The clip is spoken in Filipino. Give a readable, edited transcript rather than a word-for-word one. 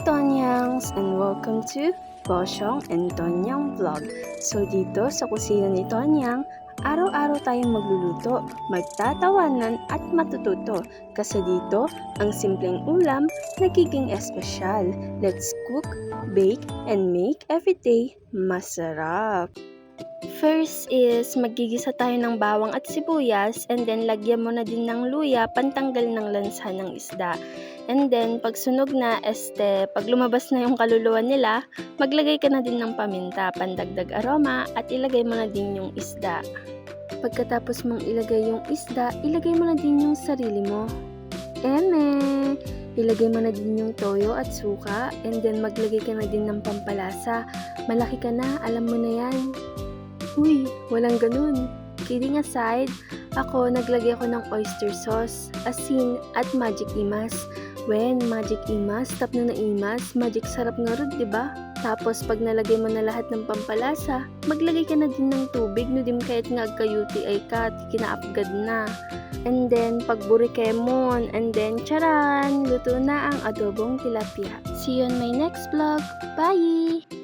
Tonyang and welcome to Bosyong and Tonyang Vlog. So dito sa kusina ni Tonyang, araw-araw tayong magluluto, magtatawanan at matututo. Kasi dito, ang simpleng ulam nagiging espesyal. Let's cook, bake, and make everyday masarap. First is maggigisa tayo ng bawang at sibuyas and then lagyan mo na din ng luya pantanggal ng lansa ng isda. And then pag sunog na, pag lumabas na yung kaluluwa nila, maglagay ka na din ng paminta, pandagdag aroma at ilagay mo na din yung isda. Pagkatapos mong ilagay yung isda, ilagay mo na din yung sarili mo. Ilagay mo na din yung toyo at suka and then maglagay ka na din ng pampalasa. Malaki ka na, alam mo na yan. Uy, walang ganun. Kidding aside, ako naglagay ako ng oyster sauce, asin at magic imas. When magic imas, tap na imas, magic sarap nga rin, diba? Tapos pag nalagay mo na lahat ng pampalasa, maglagay ka na din ng tubig, no dim kahit nga agkayuti ay ka, kinaapgad na. And then, pag burikemon, and then, charan! Luto na ang adobong tilapia. See you on my next vlog. Bye!